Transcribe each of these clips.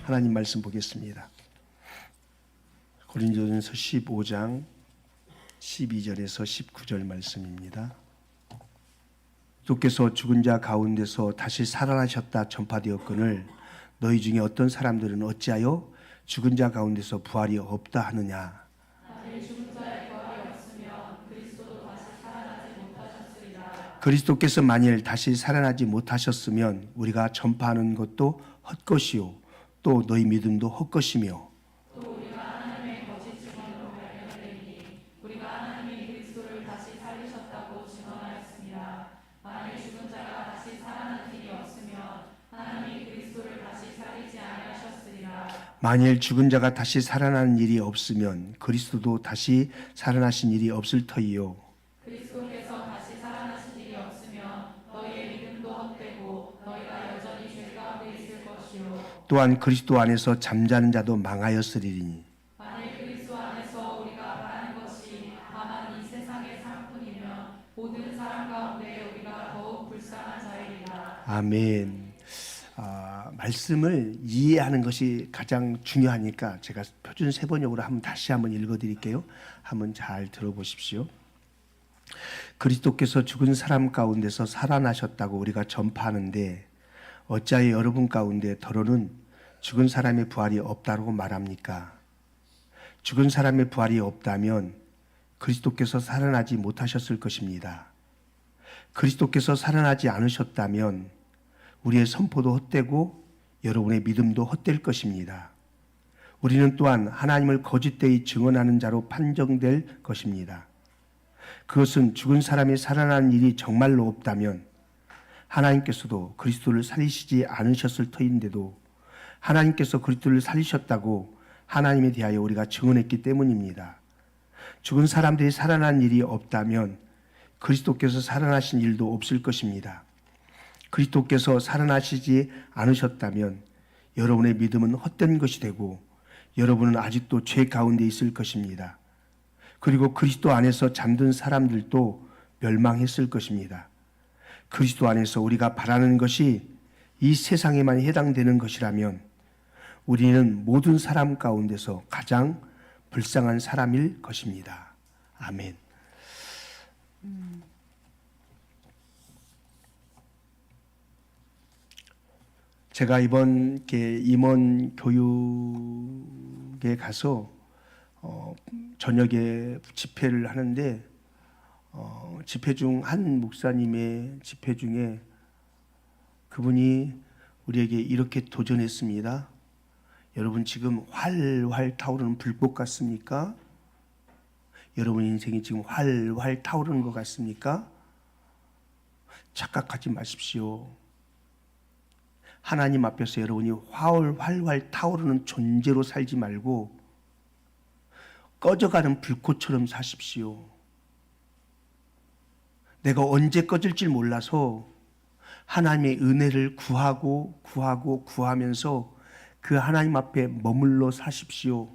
하나님 말씀 보겠습니다. 고린도전서 15장 12절에서 19절 말씀입니다. 주께서 죽은 자 가운데서 다시 살아나셨다 전파되었거늘 너희 중에 어떤 사람들은 어찌하여 죽은 자 가운데서 부활이 없다 하느냐. 그리스도께서 만일 다시 살아나지 못하셨으면 우리가 전파하는 것도 헛것이요 또 너희 믿음도 헛것이며 또 우리가 하나님의 거짓 증언으로 발견되니 우리가 하나님이 그리스도를 다시 살리셨다고 증언하였습니다. 만일 죽은 자가 다시 살아난 일이 없으면 하나님이 그리스도를 다시 살리지 아니하셨으리라. 만일 죽은 자가 다시 살아나는 일이 없으면 그리스도도 다시 살아나신 일이 없을 터이요. 그리스도께서 다시 살아나신 일이 없으면 너희의 믿음도 헛되고 너희가 여전히 죄 가운데 있을 것이요. 또한 그리스도 안에서 잠자는 자도 망하였으리니 만일 그리스도 안에서 우리가 바라는 것이 다만 이 세상의 삶뿐이면 모든 사람 가운데 우리가 더욱 불쌍한 자이리라. 아멘. 말씀을 이해하는 것이 가장 중요하니까 제가 표준 세번역으로 다시 한번 읽어드릴게요. 한번 잘 들어보십시오. 그리스도께서 죽은 사람 가운데서 살아나셨다고 우리가 전파하는데 어찌하여 여러분 가운데 더러는 죽은 사람의 부활이 없다고 말합니까? 죽은 사람의 부활이 없다면 그리스도께서 살아나지 못하셨을 것입니다. 그리스도께서 살아나지 않으셨다면 우리의 선포도 헛되고 여러분의 믿음도 헛될 것입니다. 우리는 또한 하나님을 거짓되이 증언하는 자로 판정될 것입니다. 그것은 죽은 사람이 살아나는 일이 정말로 없다면 하나님께서도 그리스도를 살리시지 않으셨을 터인데도 하나님께서 그리스도를 살리셨다고 하나님에 대하여 우리가 증언했기 때문입니다. 죽은 사람들이 살아난 일이 없다면 그리스도께서 살아나신 일도 없을 것입니다. 그리스도께서 살아나시지 않으셨다면 여러분의 믿음은 헛된 것이 되고 여러분은 아직도 죄 가운데 있을 것입니다. 그리고 그리스도 안에서 잠든 사람들도 멸망했을 것입니다. 그리스도 안에서 우리가 바라는 것이 이 세상에만 해당되는 것이라면 우리는 모든 사람 가운데서 가장 불쌍한 사람일 것입니다. 아멘. 제가 이번 임원 교육에 가서 저녁에 집회를 하는데 집회 중 한 목사님의 집회 중에 그분이 우리에게 이렇게 도전했습니다. 여러분 지금 활활 타오르는 불꽃 같습니까? 여러분 인생이 지금 활활 타오르는 것 같습니까? 착각하지 마십시오. 하나님 앞에서 여러분이 활활 타오르는 존재로 살지 말고 꺼져가는 불꽃처럼 사십시오. 내가 언제 꺼질지 몰라서 하나님의 은혜를 구하면서 그 하나님 앞에 머물러 사십시오.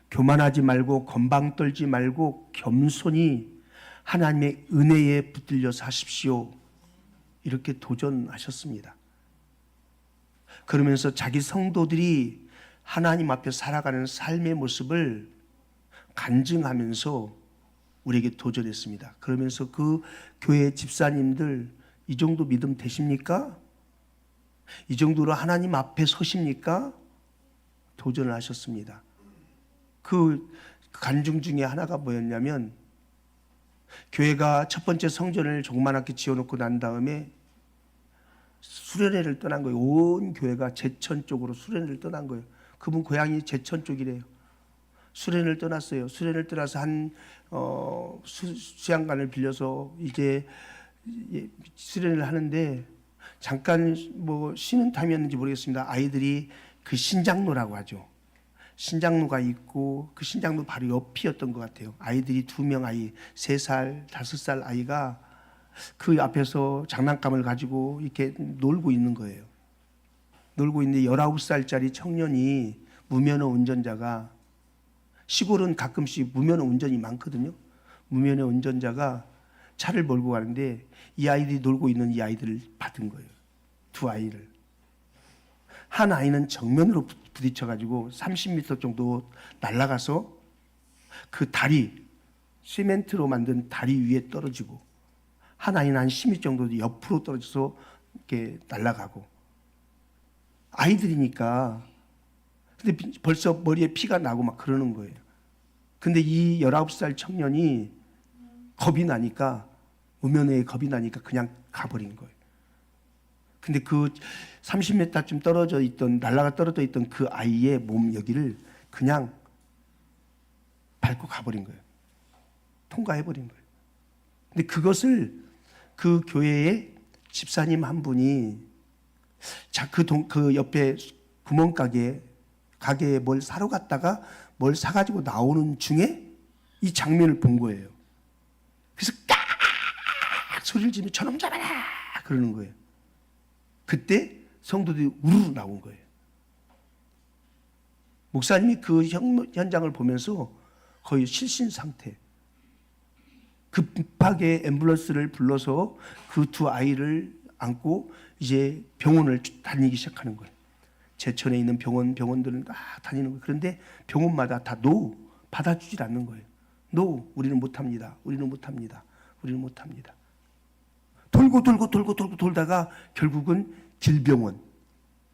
교만하지 말고 건방 떨지 말고 겸손히 하나님의 은혜에 붙들려 사십시오. 이렇게 도전하셨습니다. 그러면서 자기 성도들이 하나님 앞에 살아가는 삶의 모습을 간증하면서 우리에게 도전했습니다. 그러면서 그 교회 집사님들 이 정도 믿음 되십니까? 이 정도로 하나님 앞에 서십니까? 도전을 하셨습니다. 그 간증 중에 하나가 뭐였냐면 교회가 첫 번째 성전을 조그맣게 지어놓고 난 다음에 수련회를 떠난 거예요. 온 교회가 제천 쪽으로 수련회를 떠난 거예요. 그분 고향이 제천 쪽이래요. 수련회를 떠났어요. 수련회를 떠나서 수양관을 빌려서 이제 수련회를 하는데 잠깐 쉬는 타임이었는지 모르겠습니다. 아이들이 그 신장로라고 하죠. 신장로가 있고 그 신장로 바로 옆이었던 것 같아요. 아이들이 2명 아이, 3살, 5살 아이가 그 앞에서 장난감을 가지고 이렇게 놀고 있는 거예요. 놀고 있는데 19살짜리 청년이 무면허 운전자가 시골은 가끔씩 무면허 운전이 많거든요. 무면허 운전자가 차를 몰고 가는데 이 아이들이 놀고 있는 이 아이들을 받은 거예요. 2 아이를. 한 아이는 정면으로 부딪혀가지고 30m 정도 날아가서 그 다리, 시멘트로 만든 다리 위에 떨어지고, 한 아이는 한 10m 정도 옆으로 떨어져서 이렇게 날아가고. 아이들이니까. 근데 벌써 머리에 피가 나고 막 그러는 거예요. 근데 이 19살 청년이 겁이 나니까, 무면회에 겁이 나니까 그냥 가버린 거예요. 근데 그 30m쯤 떨어져 있던, 날라가 떨어져 있던 그 아이의 몸 여기를 그냥 밟고 가버린 거예요. 통과해버린 거예요. 근데 그것을 그 교회의 집사님 한 분이 그 옆에 가게에 뭘 사러 갔다가 뭘 사가지고 나오는 중에 이 장면을 본 거예요. 그래서 깍 소리를 지르며 저놈 잡아라 그러는 거예요. 그때 성도들이 우르르 나온 거예요. 목사님이 그 현장을 보면서 거의 실신 상태. 급하게 앰뷸런스를 불러서 그 두 아이를 안고 이제 병원을 다니기 시작하는 거예요. 제천에 있는 병원들은 다 다니는 거예요. 그런데 병원마다 다 노, 받아주질 않는 거예요. 노, 우리는 못합니다. 우리는 못합니다. 우리는 못합니다. 돌다가 결국은 길병원,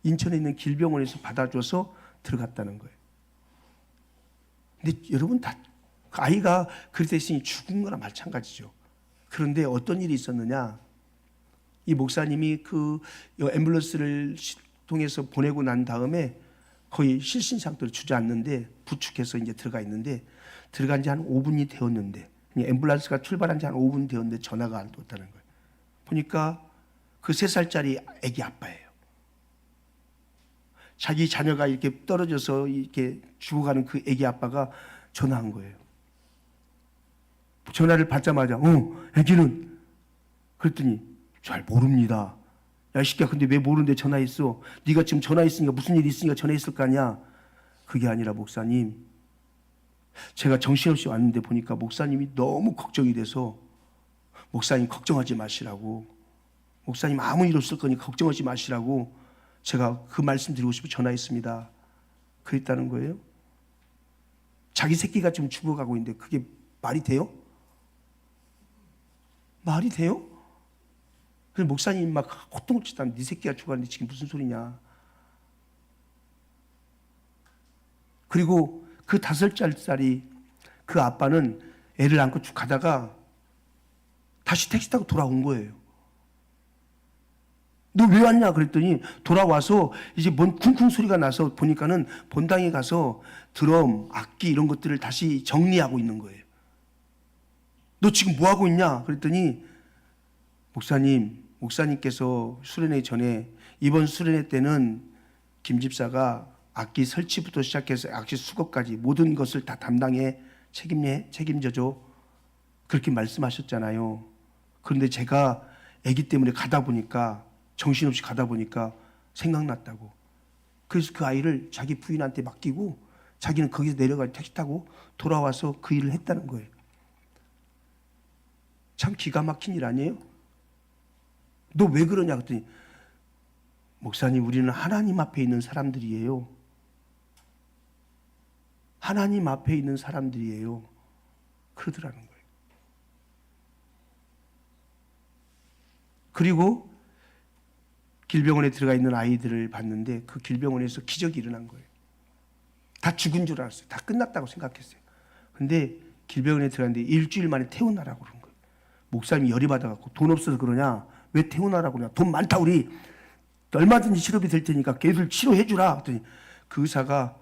인천에 있는 길병원에서 받아줘서 들어갔다는 거예요. 근데 여러분 다 아이가 그렇게 있으니 죽은 거나 마찬가지죠. 그런데 어떤 일이 있었느냐? 이 목사님이 그 앰뷸런스를 통해서 보내고 난 다음에 거의 실신 상태로 주저앉는데 부축해서 이제 들어가 있는데 들어간 지 한 5분이 되었는데 앰뷸런스가 출발한 지 한 5분 되었는데 전화가 안 왔다는 거예요. 보니까 그 3살짜리 아기 아빠예요. 자기 자녀가 이렇게 떨어져서 이렇게 죽어가는 그 아기 아빠가 전화한 거예요. 전화를 받자마자 아기는? 그랬더니 잘 모릅니다. 야, 이 새끼야, 근데 왜 모르는데 전화했어? 네가 지금 전화했으니까 무슨 일이 있으니까 전화했을 거 아니야? 그게 아니라 목사님, 제가 정신없이 왔는데 보니까 목사님이 너무 걱정이 돼서 목사님 걱정하지 마시라고, 목사님 아무 일 없을 거니 걱정하지 마시라고 제가 그 말씀 드리고 싶어 전화했습니다. 그랬다는 거예요. 자기 새끼가 지금 죽어가고 있는데 그게 말이 돼요? 말이 돼요? 그래서 목사님이 막 호통치다. 네 새끼가 죽었는데 지금 무슨 소리냐. 그리고 그 5살짜리 그 아빠는 애를 안고 쭉 가다가 다시 택시 타고 돌아온 거예요. 너 왜 왔냐 그랬더니 돌아와서 이제 뭔 쿵쿵 소리가 나서 보니까는 본당에 가서 드럼, 악기 이런 것들을 다시 정리하고 있는 거예요. 너 지금 뭐 하고 있냐 그랬더니 목사님께서 수련회 전에 이번 수련회 때는 김 집사가 악기 설치부터 시작해서 악기 수거까지 모든 것을 다 담당해 책임져줘 그렇게 말씀하셨잖아요. 그런데 제가 아기 때문에 정신없이 가다 보니까 생각났다고. 그래서 그 아이를 자기 부인한테 맡기고 자기는 거기서 내려가 택시 타고 돌아와서 그 일을 했다는 거예요. 참 기가 막힌 일 아니에요? 너 왜 그러냐 그랬더니 목사님, 우리는 하나님 앞에 있는 사람들이에요. 하나님 앞에 있는 사람들이에요. 그러더라는 거예요. 그리고 길병원에 들어가 있는 아이들을 봤는데 그 길병원에서 기적이 일어난 거예요. 다 죽은 줄 알았어요. 다 끝났다고 생각했어요. 근데 길병원에 들어갔는데 일주일 만에 태어나라고 그런 거예요. 목사님이 열이 받아갖고 돈 없어서 그러냐? 왜 태어나라고 그러냐? 돈 많다 우리. 얼마든지 치료비 될 테니까 걔들 치료해 주라. 그랬더니 그 의사가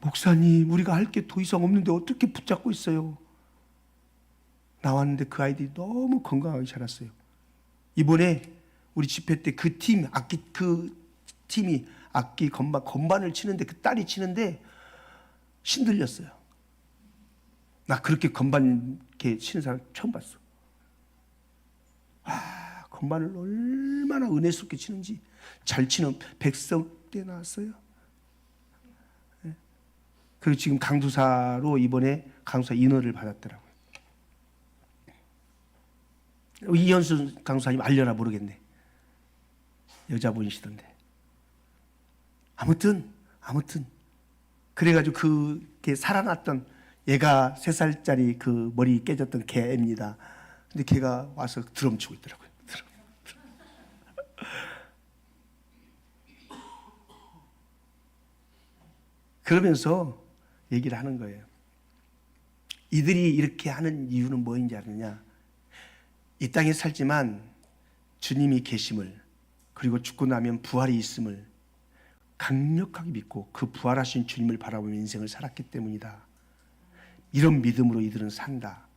목사님, 우리가 할 게 더 이상 없는데 어떻게 붙잡고 있어요? 나왔는데 그 아이들이 너무 건강하게 자랐어요. 이번에 우리 집회 때 그 팀이 악기 건반을 치는데 그 딸이 치는데 신들렸어요. 나 그렇게 건반 이렇게 치는 사람 처음 봤어. 건반을 얼마나 은혜스럽게 치는지. 잘 치는 백석대 나왔어요. 네. 그리고 지금 강두사로 이번에 강두사 인허를 받았더라고요. 이현수 강사님 알려나 모르겠네. 여자분이시던데. 아무튼 그래가지고 그게 살아났던 얘가 3살짜리 그 머리 깨졌던 개입니다. 근데 걔가 와서 드럼 치고 있더라고요. 드럼. 그러면서 얘기를 하는 거예요. 이들이 이렇게 하는 이유는 뭐인지 아느냐? 이 땅에 살지만 주님이 계심을, 그리고 죽고 나면 부활이 있음을 강력하게 믿고 그 부활하신 주님을 바라보며 인생을 살았기 때문이다. 이런 믿음으로 이들은 산다.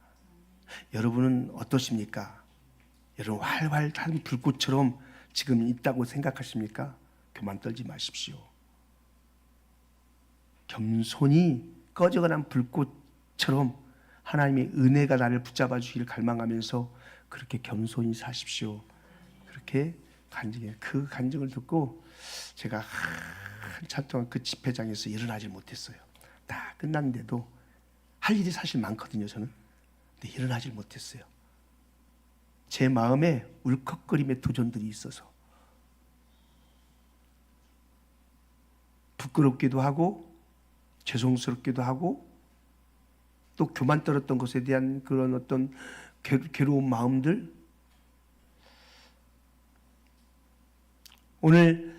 여러분은 어떠십니까? 여러분 활활 타는 불꽃처럼 지금 있다고 생각하십니까? 교만 떨지 마십시오. 겸손히 꺼져가는 불꽃처럼 하나님의 은혜가 나를 붙잡아 주기를 갈망하면서 그렇게 겸손히 사십시오. 그렇게 간증해요. 그 간증을 듣고 제가 한참 동안 그 집회장에서 일어나질 못했어요. 다 끝났는데도 할 일이 사실 많거든요, 저는. 근데 일어나질 못했어요. 제 마음에 울컥거림의 도전들이 있어서 부끄럽기도 하고 죄송스럽기도 하고 또 교만 떨었던 것에 대한 그런 어떤 괴로운 마음들. 오늘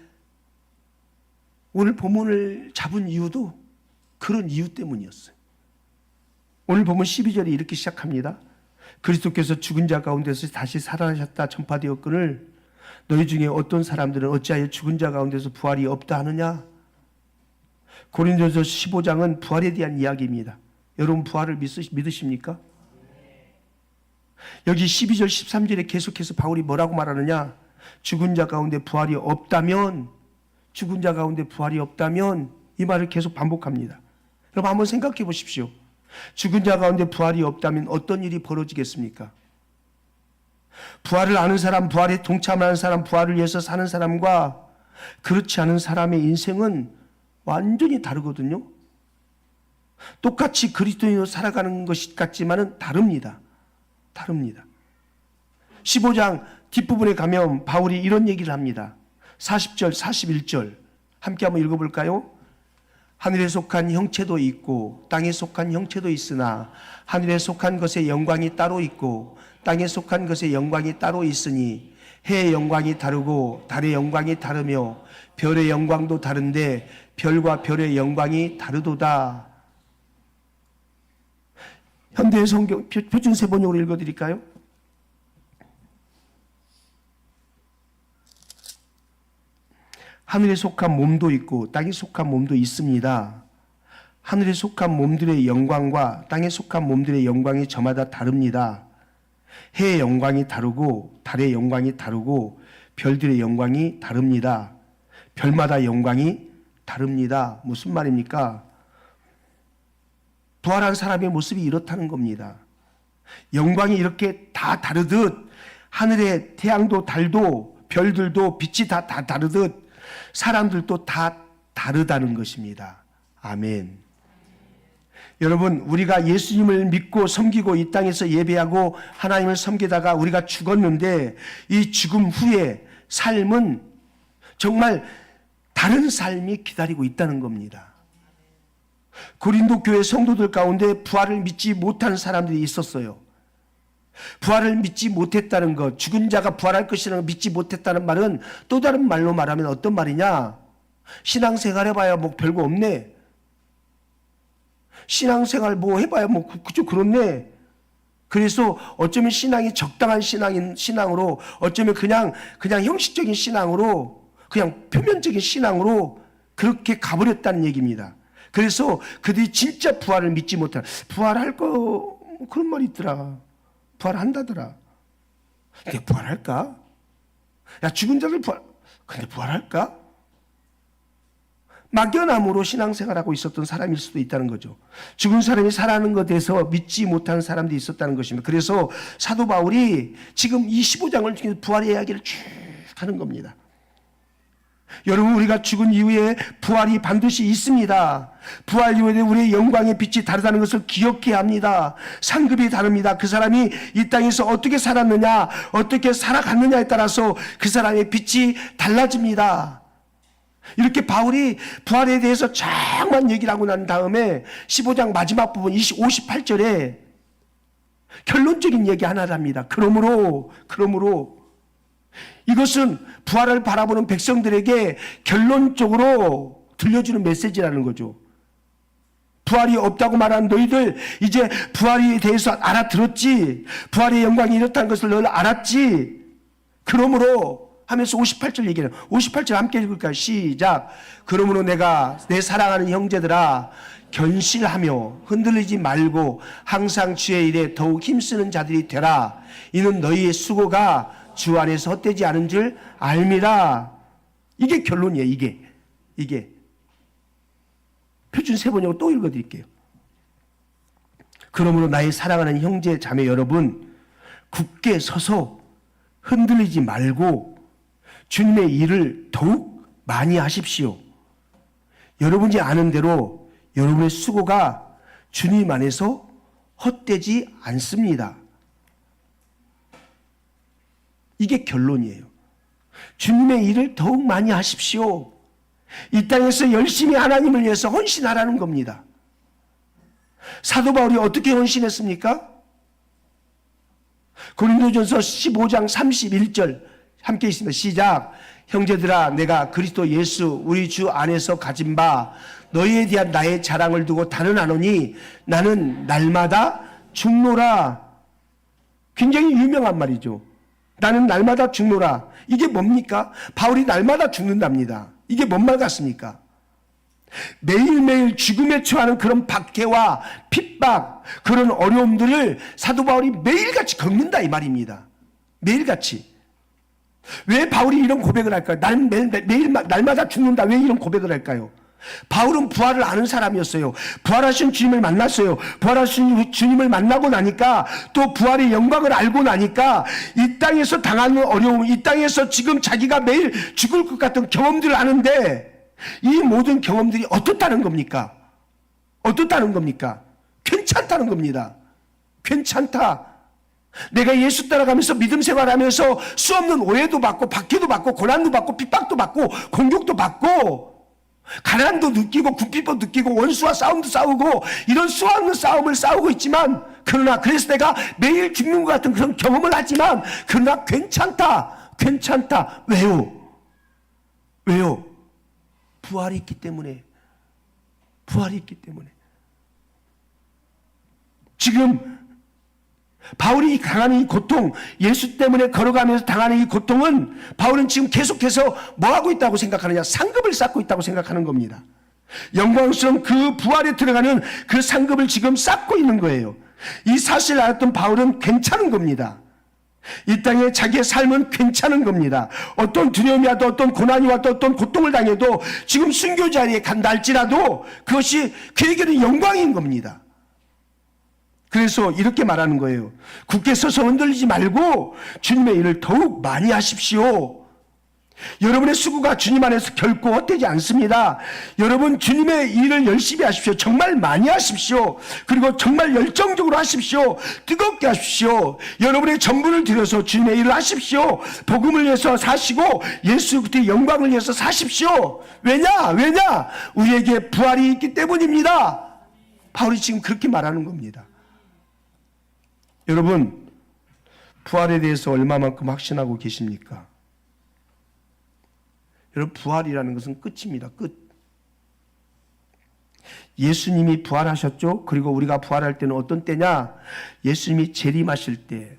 본문을 잡은 이유도 그런 이유 때문이었어요. 오늘 본문 12절이 이렇게 시작합니다. 그리스도께서 죽은 자 가운데서 다시 살아나셨다 전파되었거늘 너희 중에 어떤 사람들은 어찌하여 죽은 자 가운데서 부활이 없다 하느냐? 고린도전서 15장은 부활에 대한 이야기입니다. 여러분 부활을 믿으십니까? 여기 12절 13절에 계속해서 바울이 뭐라고 말하느냐? 죽은 자 가운데 부활이 없다면, 죽은 자 가운데 부활이 없다면, 이 말을 계속 반복합니다. 여러분 한번 생각해 보십시오. 죽은 자 가운데 부활이 없다면 어떤 일이 벌어지겠습니까? 부활을 아는 사람, 부활에 동참하는 사람, 부활을 위해서 사는 사람과 그렇지 않은 사람의 인생은 완전히 다르거든요. 똑같이 그리스도인으로 살아가는 것 같지만은 다릅니다. 15장 뒷부분에 가면 바울이 이런 얘기를 합니다. 40절, 41절 함께 한번 읽어볼까요? 하늘에 속한 형체도 있고 땅에 속한 형체도 있으나 하늘에 속한 것의 영광이 따로 있고 땅에 속한 것의 영광이 따로 있으니 해의 영광이 다르고 달의 영광이 다르며 별의 영광도 다른데 별과 별의 영광이 다르도다. 현대 성경 표준 세번역으로 읽어드릴까요? 하늘에 속한 몸도 있고 땅에 속한 몸도 있습니다. 하늘에 속한 몸들의 영광과 땅에 속한 몸들의 영광이 저마다 다릅니다. 해의 영광이 다르고 달의 영광이 다르고 별들의 영광이 다릅니다. 별마다 영광이 다릅니다. 무슨 말입니까? 부활한 사람의 모습이 이렇다는 겁니다. 영광이 이렇게 다 다르듯 하늘의 태양도 달도 별들도 빛이 다 다르듯 사람들도 다 다르다는 것입니다. 아멘. 여러분, 우리가 예수님을 믿고 섬기고 이 땅에서 예배하고 하나님을 섬기다가 우리가 죽었는데 이 죽음 후에 삶은 정말 다른 삶이 기다리고 있다는 겁니다. 고린도 교회 성도들 가운데 부활을 믿지 못하는 사람들이 있었어요. 부활을 믿지 못했다는 것, 죽은 자가 부활할 것이라는 걸 믿지 못했다는 말은 또 다른 말로 말하면 어떤 말이냐? 신앙생활 해봐야 뭐 별거 없네. 신앙생활 뭐 해봐야 뭐 그저 그렇네. 그래서 어쩌면 신앙이 적당한 신앙으로, 어쩌면 그냥 형식적인 신앙으로, 그냥 표면적인 신앙으로 그렇게 가버렸다는 얘기입니다. 그래서 그들이 진짜 부활을 믿지 못한, 부활할 거 그런 말이 있더라. 부활한다더라. 근데 부활할까? 야, 죽은 자들 근데 부활할까? 막연함으로 신앙생활하고 있었던 사람일 수도 있다는 거죠. 죽은 사람이 살아나는 것에 대해서 믿지 못하는 사람들이 있었다는 것입니다. 그래서 사도 바울이 지금 이 15장을 통해서 부활의 이야기를 쭉 하는 겁니다. 여러분, 우리가 죽은 이후에 부활이 반드시 있습니다. 부활 이후에 우리의 영광의 빛이 다르다는 것을 기억해야 합니다. 상급이 다릅니다. 그 사람이 이 땅에서 어떻게 살았느냐, 어떻게 살아갔느냐에 따라서 그 사람의 빛이 달라집니다. 이렇게 바울이 부활에 대해서 장만 얘기를 하고 난 다음에 15장 마지막 부분 58절에 결론적인 얘기 하나를 합니다. 그러므로 이것은 부활을 바라보는 백성들에게 결론적으로 들려주는 메시지라는 거죠. 부활이 없다고 말한 너희들 이제 부활에 대해서 알아들었지. 부활의 영광이 이렇다는 것을 너희들 알았지. 그러므로 하면서 58절 얘기해요. 58절 함께 읽을까요? 시작. 그러므로 내가 내 사랑하는 형제들아 견실하며 흔들리지 말고 항상 주의 일에 더욱 힘쓰는 자들이 되라. 이는 너희의 수고가 주 안에서 헛되지 않은 줄 알미라. 이게 결론이에요. 이게 표준 세번역으로 또 읽어드릴게요. 그러므로 나의 사랑하는 형제 자매 여러분 굳게 서서 흔들리지 말고 주님의 일을 더욱 많이 하십시오. 여러분이 아는 대로 여러분의 수고가 주님 안에서 헛되지 않습니다. 이게 결론이에요. 주님의 일을 더욱 많이 하십시오. 이 땅에서 열심히 하나님을 위해서 헌신하라는 겁니다. 사도 바울이 어떻게 헌신했습니까? 고린도전서 15장 31절 함께 있습니다. 시작. 형제들아 내가 그리스도 예수 우리 주 안에서 가진 바 너희에 대한 나의 자랑을 두고 단언하노니 나는 날마다 죽노라. 굉장히 유명한 말이죠. 나는 날마다 죽노라. 이게 뭡니까? 바울이 날마다 죽는답니다. 이게 뭔 말 같습니까? 매일매일 죽음에 처하는 그런 박해와 핍박, 그런 어려움들을 사도 바울이 매일같이 겪는다 이 말입니다. 매일같이. 왜 바울이 이런 고백을 할까요? 날마다 죽는다. 왜 이런 고백을 할까요? 바울은 부활을 아는 사람이었어요. 부활하신 주님을 만났어요. 부활하신 주님을 만나고 나니까 또 부활의 영광을 알고 나니까 이 땅에서 당하는 어려움, 이 땅에서 지금 자기가 매일 죽을 것 같은 경험들을 하는데 이 모든 경험들이 어떻다는 겁니까? 어떻다는 겁니까? 괜찮다는 겁니다. 괜찮다. 내가 예수 따라가면서 믿음 생활하면서 수없는 오해도 받고 박해도 받고 고난도 받고 핍박도 받고 공격도 받고 가난도 느끼고 굶핍도 느끼고 원수와 싸움도 싸우고 이런 수없는 싸움을 싸우고 있지만 그러나 그래서 내가 매일 죽는 것 같은 그런 경험을 하지만 그러나 괜찮다. 왜요? 부활이 있기 때문에. 지금 바울이 당하는 이 고통, 예수 때문에 걸어가면서 당하는 이 고통은 바울은 지금 계속해서 뭐 하고 있다고 생각하느냐? 상급을 쌓고 있다고 생각하는 겁니다. 영광스러운 그 부활에 들어가는 그 상급을 지금 쌓고 있는 거예요. 이 사실을 알았던 바울은 괜찮은 겁니다. 이 땅에 자기의 삶은 괜찮은 겁니다. 어떤 두려움이 와도 어떤 고난이 와도 어떤 고통을 당해도 지금 순교 자리에 간다 할지라도 그것이 그에게는 영광인 겁니다. 그래서 이렇게 말하는 거예요. 굳게 서서 흔들리지 말고 주님의 일을 더욱 많이 하십시오. 여러분의 수고가 주님 안에서 결코 헛되지 않습니다. 여러분 주님의 일을 열심히 하십시오. 정말 많이 하십시오. 그리고 정말 열정적으로 하십시오. 뜨겁게 하십시오. 여러분의 전부를 들여서 주님의 일을 하십시오. 복음을 위해서 사시고 예수 그리스도의 영광을 위해서 사십시오. 왜냐? 우리에게 부활이 있기 때문입니다. 바울이 지금 그렇게 말하는 겁니다. 여러분 부활에 대해서 얼마만큼 확신하고 계십니까? 여러분 부활이라는 것은 끝입니다. 끝. 예수님이 부활하셨죠? 그리고 우리가 부활할 때는 어떤 때냐? 예수님이 재림하실 때.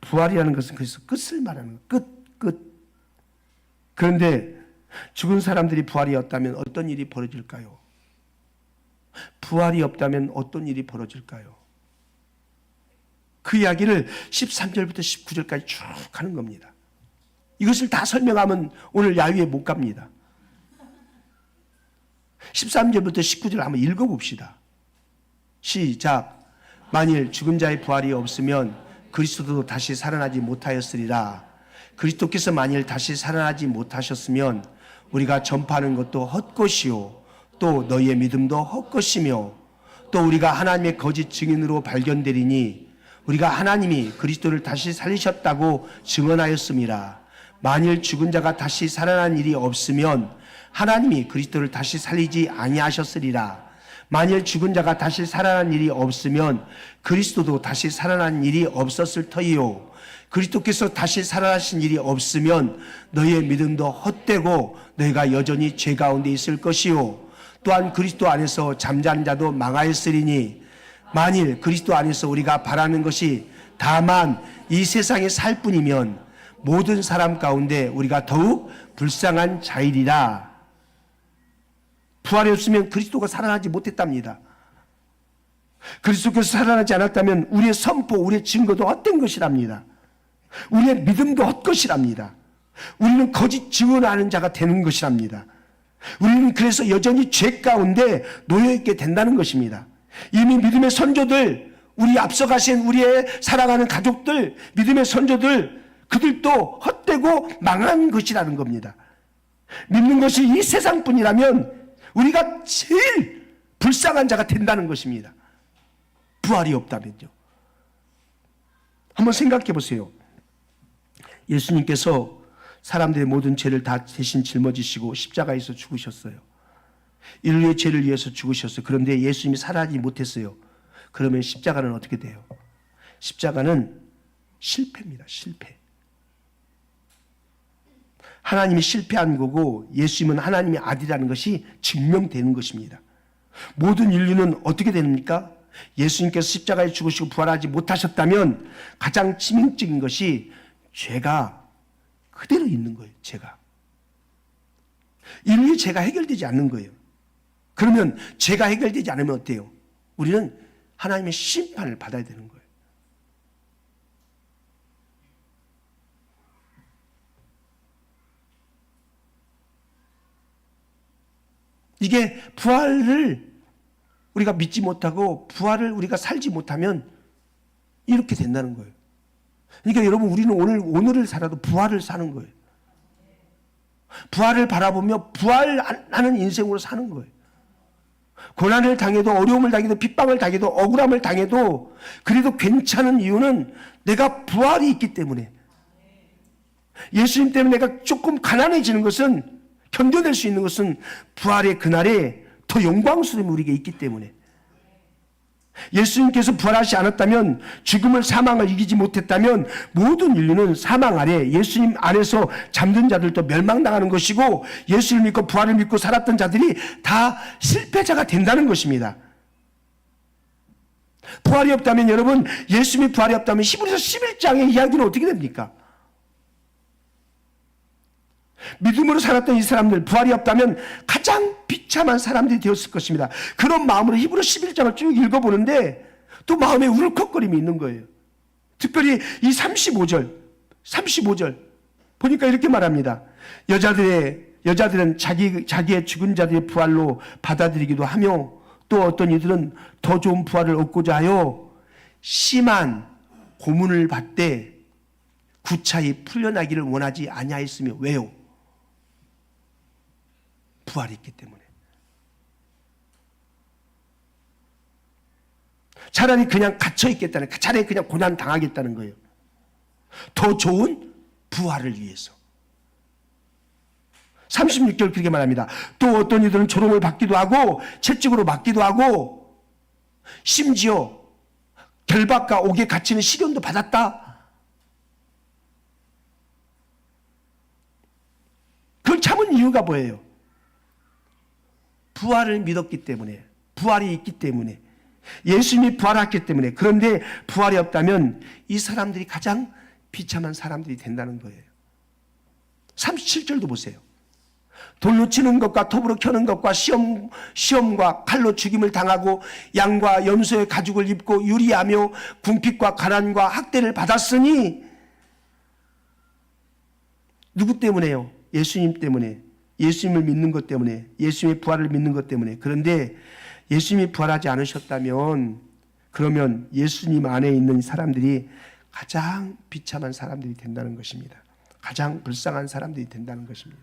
부활이라는 것은 그래서 끝을 말하는 거예요. 끝. 그런데 죽은 사람들이 부활이 없다면 어떤 일이 벌어질까요? 부활이 없다면 어떤 일이 벌어질까요? 그 이야기를 13절부터 19절까지 쭉 하는 겁니다. 이것을 다 설명하면 오늘 야유회 못 갑니다. 13절부터 19절 한번 읽어봅시다. 시작. 만일 죽은 자의 부활이 없으면 그리스도도 다시 살아나지 못하였으리라. 그리스도께서 만일 다시 살아나지 못하셨으면 우리가 전파하는 것도 헛것이요 또 너희의 믿음도 헛것이며 또 우리가 하나님의 거짓 증인으로 발견되리니 우리가 하나님이 그리스도를 다시 살리셨다고 증언하였음이라. 만일 죽은 자가 다시 살아난 일이 없으면 하나님이 그리스도를 다시 살리지 아니하셨으리라. 만일 죽은 자가 다시 살아난 일이 없으면 그리스도도 다시 살아난 일이 없었을 터이요. 그리스도께서 다시 살아나신 일이 없으면 너희의 믿음도 헛되고 너희가 여전히 죄 가운데 있을 것이요. 또한 그리스도 안에서 잠자는 자도 망하였으리니 만일 그리스도 안에서 우리가 바라는 것이 다만 이 세상에 살 뿐이면 모든 사람 가운데 우리가 더욱 불쌍한 자이리라. 부활이 없으면 그리스도가 살아나지 못했답니다. 그리스도께서 살아나지 않았다면 우리의 선포, 우리의 증거도 헛된 것이랍니다. 우리의 믿음도 헛것이랍니다. 우리는 거짓 증언하는 자가 되는 것이랍니다. 우리는 그래서 여전히 죄 가운데 놓여있게 된다는 것입니다. 이미 믿음의 선조들, 우리 앞서가신 우리의 사랑하는 가족들, 믿음의 선조들, 그들도 헛되고 망한 것이라는 겁니다. 믿는 것이 이 세상뿐이라면 우리가 제일 불쌍한 자가 된다는 것입니다. 부활이 없다면요. 한번 생각해 보세요. 예수님께서 사람들의 모든 죄를 다 대신 짊어지시고 십자가에서 죽으셨어요. 인류의 죄를 위해서 죽으셨어요. 그런데 예수님이 살아나지 못했어요. 그러면 십자가는 어떻게 돼요? 십자가는 실패입니다. 실패. 하나님이 실패한 거고 예수님은 하나님의 아들이라는 것이 증명되는 것입니다. 모든 인류는 어떻게 됩니까? 예수님께서 십자가에 죽으시고 부활하지 못하셨다면 가장 치명적인 것이 죄가 그대로 있는 거예요. 죄가. 인류의 죄가 해결되지 않는 거예요. 그러면 죄가 해결되지 않으면 어때요? 우리는 하나님의 심판을 받아야 되는 거예요. 이게 부활을 우리가 믿지 못하고 부활을 우리가 살지 못하면 이렇게 된다는 거예요. 그러니까 여러분 우리는 오늘을 살아도 부활을 사는 거예요. 부활을 바라보며 부활하는 인생으로 사는 거예요. 고난을 당해도 어려움을 당해도 핍박을 당해도 억울함을 당해도 그래도 괜찮은 이유는 내가 부활이 있기 때문에 예수님 때문에 내가 조금 가난해지는 것은 견뎌낼 수 있는 것은 부활의 그날에 더 영광스러움이 우리에게 있기 때문에 예수님께서 부활하지 않았다면 죽음을 사망을 이기지 못했다면 모든 인류는 사망 아래 예수님 안에서 잠든 자들도 멸망당하는 것이고 예수를 믿고 부활을 믿고 살았던 자들이 다 실패자가 된다는 것입니다. 부활이 없다면 여러분 예수님이 부활이 없다면 히브리서 11장의 이야기는 어떻게 됩니까? 믿음으로 살았던 이 사람들 부활이 없다면 가장 비참한 사람들이 되었을 것입니다. 그런 마음으로 히브리 11장을 쭉 읽어보는데 또 마음에 울컥거림이 있는 거예요. 특별히 이 35절 보니까 이렇게 말합니다. 여자들은 자기의 죽은 자들의 부활로 받아들이기도 하며 또 어떤 이들은 더 좋은 부활을 얻고자 하여 심한 고문을 받되 구차히 풀려나기를 원하지 아니하였으며 왜요? 부활이 있기 때문에. 차라리 그냥 갇혀있겠다는, 차라리 그냥 고난 당하겠다는 거예요. 더 좋은 부활을 위해서. 36절 그렇게 말합니다. 또 어떤 이들은 조롱을 받기도 하고 채찍으로 맞기도 하고 심지어 결박과 옥에 갇히는 시련도 받았다. 그걸 참은 이유가 뭐예요? 부활을 믿었기 때문에, 부활이 있기 때문에, 예수님이 부활했기 때문에. 그런데 부활이 없다면 이 사람들이 가장 비참한 사람들이 된다는 거예요. 37절도 보세요. 돌로 치는 것과 톱으로 켜는 것과 시험과 칼로 죽임을 당하고 양과 염소의 가죽을 입고 유리하며 궁핍과 가난과 학대를 받았으니 누구 때문에요? 예수님 때문에. 예수님을 믿는 것 때문에, 예수님의 부활을 믿는 것 때문에. 그런데 예수님이 부활하지 않으셨다면 그러면 예수님 안에 있는 사람들이 가장 비참한 사람들이 된다는 것입니다. 가장 불쌍한 사람들이 된다는 것입니다.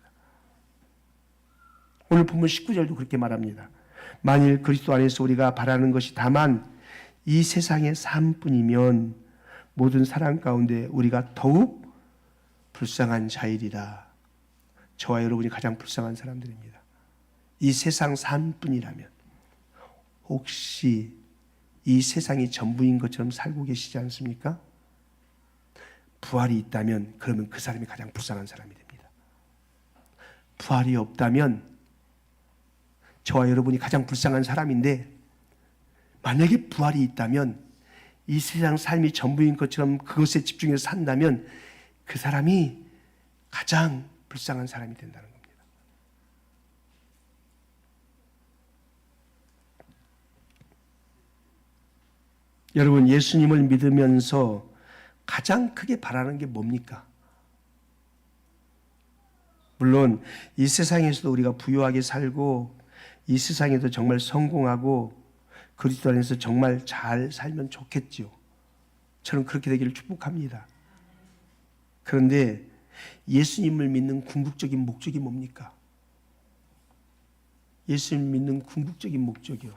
오늘 본문 19절도 그렇게 말합니다. 만일 그리스도 안에서 우리가 바라는 것이 다만 이 세상의 삶뿐이면 모든 사람 가운데 우리가 더욱 불쌍한 자이리라. 저와 여러분이 가장 불쌍한 사람들입니다. 이 세상 산뿐이라면 혹시 이 세상이 전부인 것처럼 살고 계시지 않습니까? 부활이 있다면 그러면 그 사람이 가장 불쌍한 사람이 됩니다. 부활이 없다면 저와 여러분이 가장 불쌍한 사람인데, 만약에 부활이 있다면 이 세상 삶이 전부인 것처럼 그것에 집중해서 산다면 그 사람이 가장 불쌍한 사람이 된다는 겁니다. 여러분, 예수님을 믿으면서 가장 크게 바라는 게 뭡니까? 물론 이 세상에서도 우리가 부유하게 살고 이 세상에도 정말 성공하고 그리스도 안에서 정말 잘 살면 좋겠죠. 저는 그렇게 되기를 축복합니다. 그런데 예수님을 믿는 궁극적인 목적이 뭡니까? 예수님 믿는 궁극적인 목적이요,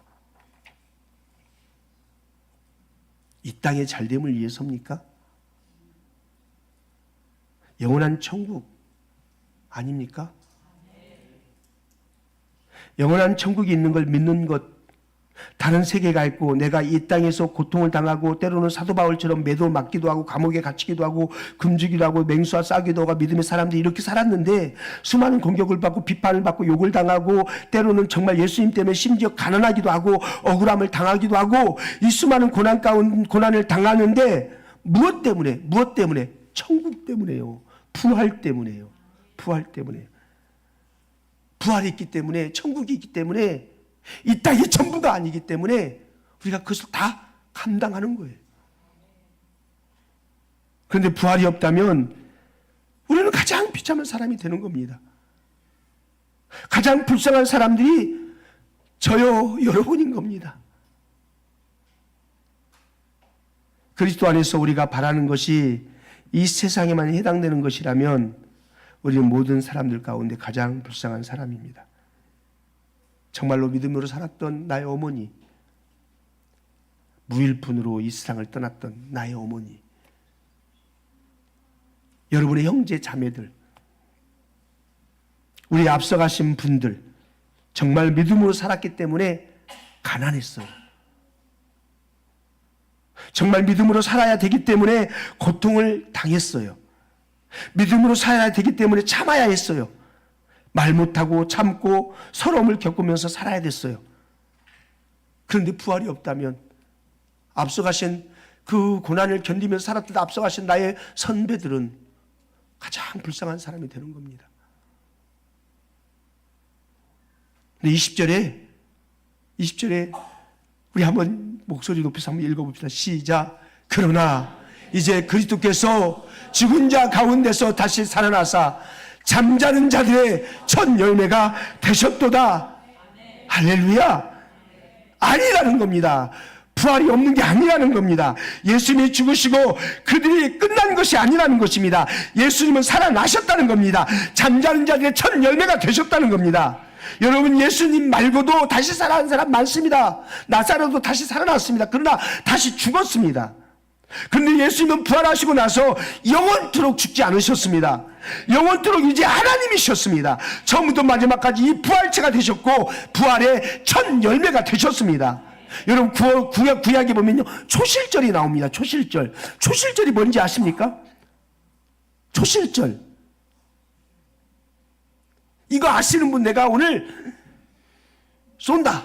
이 땅의 잘됨을 위해서입니까? 영원한 천국 아닙니까? 영원한 천국이 있는 걸 믿는 것, 다른 세계가 있고 내가 이 땅에서 고통을 당하고 때로는 사도 바울처럼 매도 맞기도 하고 감옥에 갇히기도 하고 금주기도 하고 맹수와 싸기도 하고 믿음의 사람들이 이렇게 살았는데 수많은 공격을 받고 비판을 받고 욕을 당하고 때로는 정말 예수님 때문에 심지어 가난하기도 하고 억울함을 당하기도 하고 이 수많은 고난을 당하는데 무엇 때문에? 천국 때문에요. 부활 때문에요. 부활이 있기 때문에, 천국이 있기 때문에, 이 땅이 전부가 아니기 때문에 우리가 그것을 다 감당하는 거예요. 그런데 부활이 없다면 우리는 가장 비참한 사람이 되는 겁니다. 가장 불쌍한 사람들이 저요, 여러분인 겁니다. 그리스도 안에서 우리가 바라는 것이 이 세상에만 해당되는 것이라면 우리는 모든 사람들 가운데 가장 불쌍한 사람입니다. 정말로 믿음으로 살았던 나의 어머니, 무일푼으로 이 세상을 떠났던 나의 어머니, 여러분의 형제 자매들, 우리 앞서가신 분들, 정말 믿음으로 살았기 때문에 가난했어요. 정말 믿음으로 살아야 되기 때문에 고통을 당했어요. 믿음으로 살아야 되기 때문에 참아야 했어요. 말 못하고 참고 서러움을 겪으면서 살아야 됐어요. 그런데 부활이 없다면 앞서가신 그 고난을 견디면서 살았던 앞서가신 나의 선배들은 가장 불쌍한 사람이 되는 겁니다. 근데 20절에 우리 한번 목소리 높여서 한번 읽어봅시다. 시작. 그러나 이제 그리스도께서 죽은 자 가운데서 다시 살아나사 잠자는 자들의 첫 열매가 되셨도다. 할렐루야. 아니라는 겁니다. 부활이 없는 게 아니라는 겁니다. 예수님이 죽으시고 그들이 끝난 것이 아니라는 것입니다. 예수님은 살아나셨다는 겁니다. 잠자는 자들의 첫 열매가 되셨다는 겁니다. 여러분, 예수님 말고도 다시 살아난 사람 많습니다. 나사로도 다시 살아났습니다. 그러나 다시 죽었습니다. 그런데 예수님은 부활하시고 나서 영원토록 죽지 않으셨습니다. 영원토록 이제 하나님이셨습니다. 처음부터 마지막까지 이 부활체가 되셨고 부활의 첫 열매가 되셨습니다. 여러분, 구약에 보면요, 초실절이 나옵니다. 초실절이 뭔지 아십니까? 초실절. 이거 아시는 분 내가 오늘 쏜다.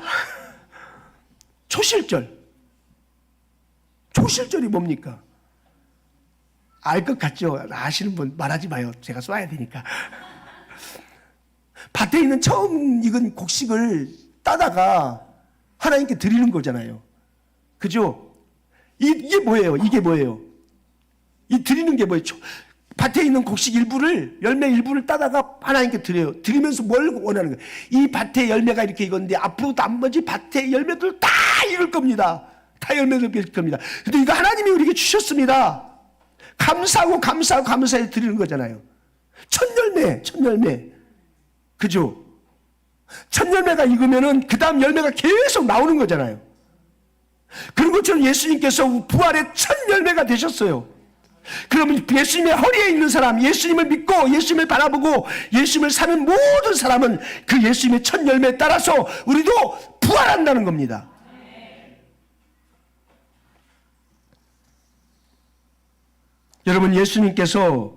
초실절이 뭡니까? 알 것 같죠? 아시는 분 말하지 마요. 제가 쏴야 되니까. 밭에 있는 처음 익은 곡식을 따다가 하나님께 드리는 거잖아요. 그죠? 이게 뭐예요? 이 드리는 게 뭐예요? 밭에 있는 곡식 일부를, 열매 일부를 따다가 하나님께 드려요. 드리면서 뭘 원하는 거예요? 이 밭에 열매가 이렇게 익었는데 앞으로 나머지 밭에 열매들 다 익을 겁니다. 다 열매를 맺을 겁니다. 근데 이거 하나님이 우리에게 주셨습니다. 감사해서 드리는 거잖아요. 첫 열매. 그죠? 첫 열매가 익으면은 그 다음 열매가 계속 나오는 거잖아요. 그런 것처럼 예수님께서 부활의 첫 열매가 되셨어요. 그러면 예수님의 허리에 있는 사람, 예수님을 믿고 예수님을 바라보고 예수님을 사는 모든 사람은 그 예수님의 첫 열매에 따라서 우리도 부활한다는 겁니다. 여러분, 예수님께서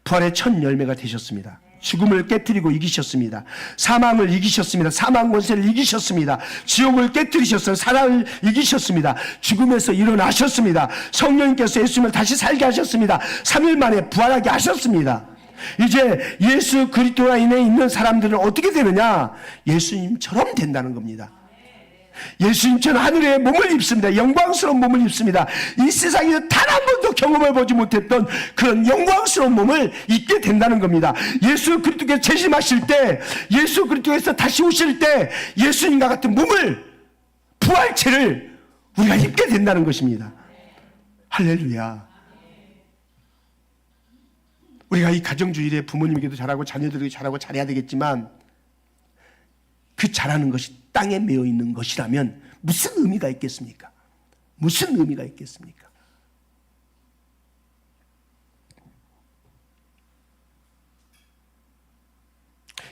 부활의 첫 열매가 되셨습니다. 죽음을 깨뜨리고 이기셨습니다. 사망을 이기셨습니다. 사망 권세를 이기셨습니다. 지옥을 깨뜨리셨어요. 사랑을 이기셨습니다. 죽음에서 일어나셨습니다. 성령님께서 예수님을 다시 살게 하셨습니다. 3일 만에 부활하게 하셨습니다. 이제 예수 그리스도 안에 있는 사람들은 어떻게 되느냐? 예수님처럼 된다는 겁니다. 예수님처럼 하늘의 몸을 입습니다. 영광스러운 몸을 입습니다. 이 세상에서 단 한 번도 경험해 보지 못했던 그런 영광스러운 몸을 입게 된다는 겁니다. 예수 그리스도께서 재림하실 때, 예수 그리스도께서 다시 오실 때 예수님과 같은 몸을, 부활체를 우리가 입게 된다는 것입니다. 할렐루야. 우리가 이 가정주일에 부모님에게도 잘하고 자녀들에게 잘하고 잘해야 되겠지만, 그 잘하는 것이 땅에 매여 있는 것이라면 무슨 의미가 있겠습니까? 무슨 의미가 있겠습니까?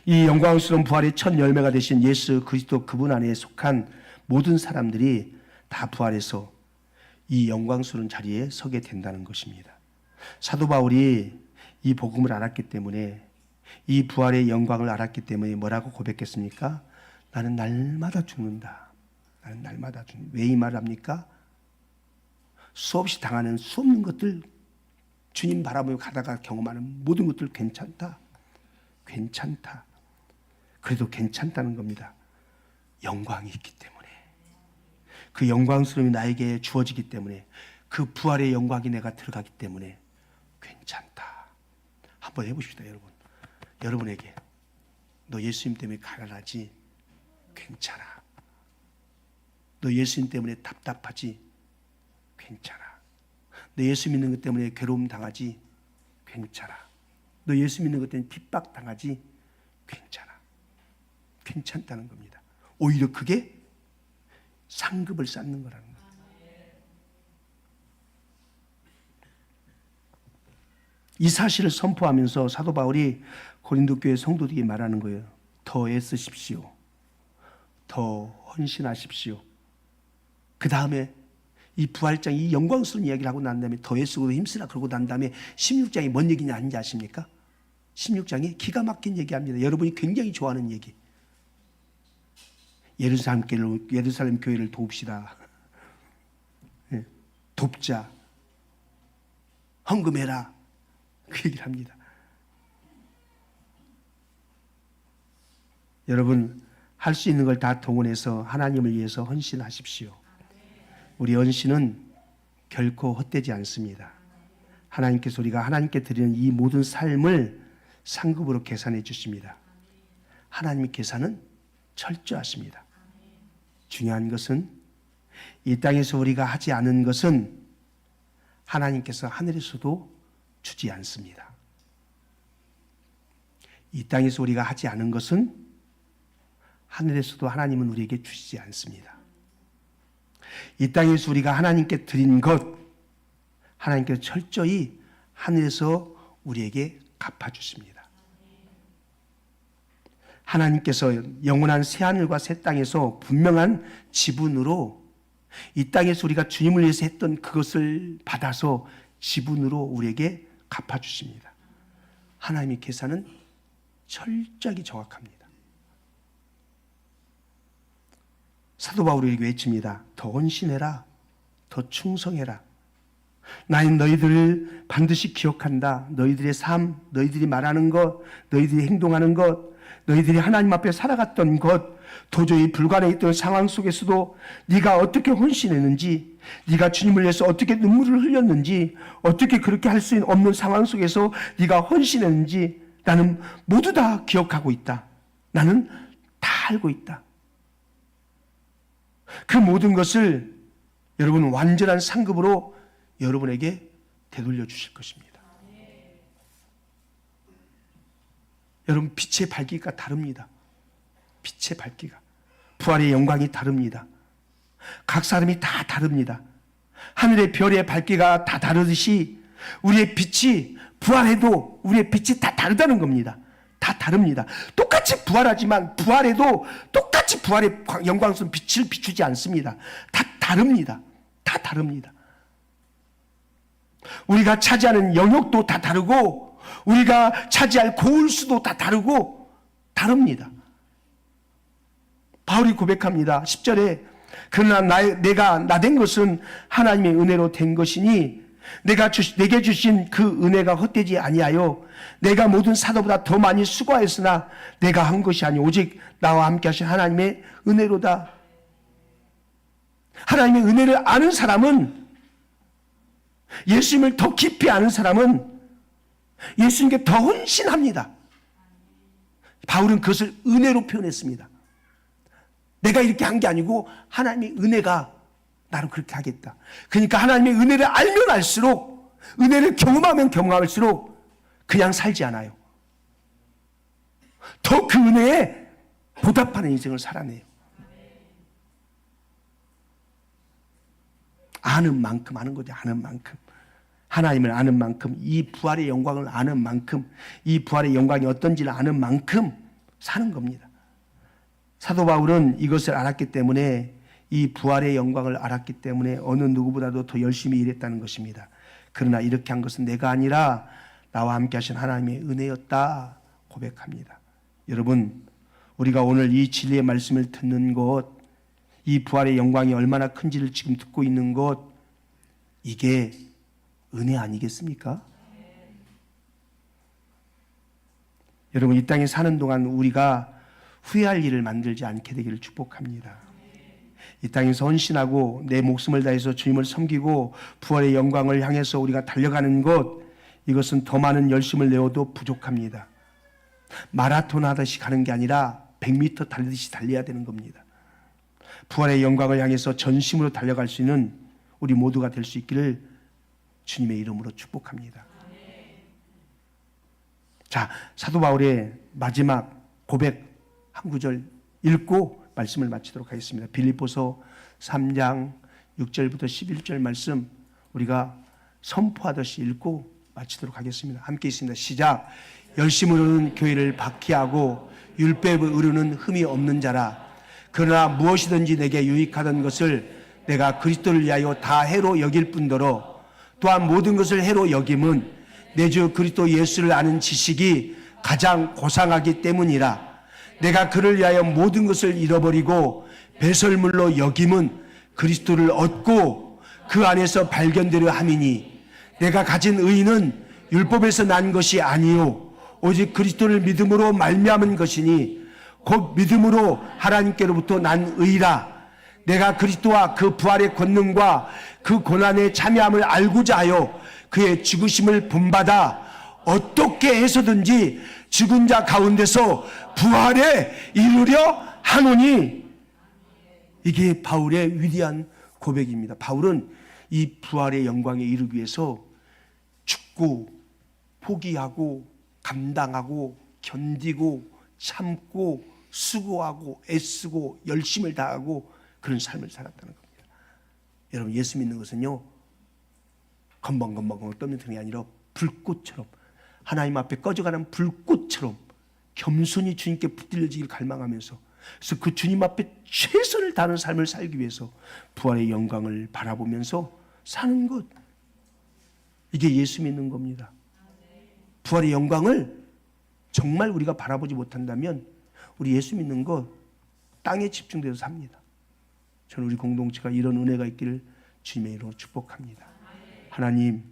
이 영광스러운 부활의 첫 열매가 되신 예수 그리스도 그분 안에 속한 모든 사람들이 다 부활해서 이 영광스러운 자리에 서게 된다는 것입니다. 사도 바울이 이 복음을 알았기 때문에, 이 부활의 영광을 알았기 때문에 뭐라고 고백했습니까? 나는 날마다 죽는다. 나는 날마다 죽는다. 왜 이 말을 합니까? 수없이 당하는 수없는 것들, 주님 바라보며 가다가 경험하는 모든 것들 괜찮다. 괜찮다. 그래도 괜찮다는 겁니다. 영광이 있기 때문에. 그 영광스러움이 나에게 주어지기 때문에, 그 부활의 영광이 내가 들어가기 때문에 괜찮다. 한번 해보십시다, 여러분. 여러분에게 너 예수님 때문에 가난하지? 괜찮아. 너 예수님 때문에 답답하지? 괜찮아. 너 예수 믿는 것 때문에 괴로움 당하지? 괜찮아. 너 예수 믿는 것 때문에 핍박 당하지? 괜찮아. 괜찮다는 겁니다. 오히려 그게 상급을 쌓는 거라는 거예요. 이 사실을 선포하면서 사도 바울이 고린도 교회 성도들에게 말하는 거예요. 더 애쓰십시오. 더 헌신하십시오. 그 다음에 이 부활장, 이 영광스러운 이야기를 하고 난 다음에 더 애쓰고 힘쓰라 그러고 난 다음에 16장이 뭔 얘기냐 아닌지 아십니까? 16장이 기가 막힌 얘기합니다. 여러분이 굉장히 좋아하는 얘기. 예루살렘 교회를 돕시다. 돕자. 헌금해라. 그 얘기를 합니다. 여러분, 할 수 있는 걸 다 동원해서 하나님을 위해서 헌신하십시오. 우리 헌신은 결코 헛되지 않습니다. 하나님께서 우리가 하나님께 드리는 이 모든 삶을 상급으로 계산해 주십니다. 하나님의 계산은 철저하십니다. 중요한 것은 이 땅에서 우리가 하지 않은 것은 하나님께서 하늘에서도 주지 않습니다. 이 땅에서 우리가 하지 않은 것은 하늘에서도 하나님은 우리에게 주시지 않습니다. 이 땅에서 우리가 하나님께 드린 것, 하나님께서 철저히 하늘에서 우리에게 갚아주십니다. 하나님께서 영원한 새하늘과 새 땅에서 분명한 지분으로 이 땅에서 우리가 주님을 위해서 했던 그것을 받아서 지분으로 우리에게 갚아주십니다. 하나님의 계산은 철저하게 정확합니다. 사도 바울에게 외칩니다. 더 헌신해라. 더 충성해라. 나는 너희들을 반드시 기억한다. 너희들의 삶, 너희들이 말하는 것, 너희들이 행동하는 것, 너희들이 하나님 앞에 살아갔던 것, 도저히 불가능했던 상황 속에서도 네가 어떻게 헌신했는지, 네가 주님을 위해서 어떻게 눈물을 흘렸는지, 어떻게 그렇게 할 수 없는 상황 속에서 네가 헌신했는지 나는 모두 다 기억하고 있다. 나는 다 알고 있다. 그 모든 것을 여러분 완전한 상급으로 여러분에게 되돌려 주실 것입니다. 여러분, 빛의 밝기가 다릅니다. 빛의 밝기가. 부활의 영광이 다릅니다. 각 사람이 다 다릅니다. 하늘의 별의 밝기가 다 다르듯이 우리의 빛이 부활해도 우리의 빛이 다 다르다는 겁니다. 다 다릅니다. 똑같이 부활하지만 부활해도 똑같이 부활의 영광스러운 빛을 비추지 않습니다. 다 다릅니다. 다 다릅니다. 우리가 차지하는 영역도 다 다르고 우리가 차지할 고울수도 다 다르고 다릅니다. 바울이 고백합니다. 10절에 그러나 내가 나된 것은 하나님의 은혜로 된 것이니 내게 주신 그 은혜가 헛되지 아니하여 내가 모든 사도보다 더 많이 수고하였으나 내가 한 것이 아니 오직 나와 함께 하신 하나님의 은혜로다. 하나님의 은혜를 아는 사람은, 예수님을 더 깊이 아는 사람은 예수님께 더 헌신합니다. 바울은 그것을 은혜로 표현했습니다. 내가 이렇게 한 게 아니고 하나님의 은혜가 나를 그렇게 하겠다. 그러니까 하나님의 은혜를 알면 알수록, 은혜를 경험하면 경험할수록 그냥 살지 않아요. 더 그 은혜에 보답하는 인생을 살아내요. 아는 만큼 아는 거죠. 아는 만큼. 하나님을 아는 만큼, 이 부활의 영광을 아는 만큼, 이 부활의 영광이 어떤지를 아는 만큼 사는 겁니다. 사도 바울은 이것을 알았기 때문에, 이 부활의 영광을 알았기 때문에 어느 누구보다도 더 열심히 일했다는 것입니다. 그러나 이렇게 한 것은 내가 아니라 나와 함께 하신 하나님의 은혜였다 고백합니다. 여러분, 우리가 오늘 이 진리의 말씀을 듣는 것, 이 부활의 영광이 얼마나 큰지를 지금 듣고 있는 것, 이게 은혜 아니겠습니까? 여러분, 이 땅에 사는 동안 우리가 후회할 일을 만들지 않게 되기를 축복합니다. 이 땅에서 헌신하고 내 목숨을 다해서 주님을 섬기고 부활의 영광을 향해서 우리가 달려가는 것, 이것은 더 많은 열심을 내어도 부족합니다. 마라톤 하듯이 가는 게 아니라 100m 달리듯이 달려야 되는 겁니다. 부활의 영광을 향해서 전심으로 달려갈 수 있는 우리 모두가 될 수 있기를 주님의 이름으로 축복합니다. 자, 사도 바울의 마지막 고백 한 구절 읽고 말씀을 마치도록 하겠습니다. 빌립보서 3장 6절부터 11절 말씀 우리가 선포하듯이 읽고 마치도록 하겠습니다. 함께 있습니다. 시작. 열심으로는 교회를 박해하고 율법을 이루는 흠이 없는 자라. 그러나 무엇이든지 내게 유익하던 것을 내가 그리스도를 위하여 다 해로 여길 뿐더러 또한 모든 것을 해로 여김은 내 주 그리스도 예수를 아는 지식이 가장 고상하기 때문이라. 내가 그를 위하여 모든 것을 잃어버리고 배설물로 여김은 그리스도를 얻고 그 안에서 발견되려 함이니 내가 가진 의는 율법에서 난 것이 아니요 오직 그리스도를 믿음으로 말미암은 것이니 곧 믿음으로 하나님께로부터 난 의라. 내가 그리스도와 그 부활의 권능과 그 고난에 참여함을 알고자 하여 그의 죽으심을 본받아 어떻게 해서든지 죽은 자 가운데서 부활에 이르려 하노니. 이게 바울의 위대한 고백입니다. 바울은 이 부활의 영광에 이르기 위해서 죽고 포기하고 감당하고 견디고 참고 수고하고 애쓰고 열심을 다하고 그런 삶을 살았다는 겁니다. 여러분, 예수 믿는 것은요, 건방건방 떠는 등이 아니라 불꽃처럼, 하나님 앞에 꺼져가는 불꽃처럼 겸손히 주님께 붙들려지길 갈망하면서, 그래서 그 주님 앞에 최선을 다하는 삶을 살기 위해서 부활의 영광을 바라보면서 사는 것, 이게 예수 믿는 겁니다. 부활의 영광을 정말 우리가 바라보지 못한다면 우리 예수 믿는 것 땅에 집중돼서 삽니다. 저는 우리 공동체가 이런 은혜가 있기를 주님의 이름으로 축복합니다. 하나님,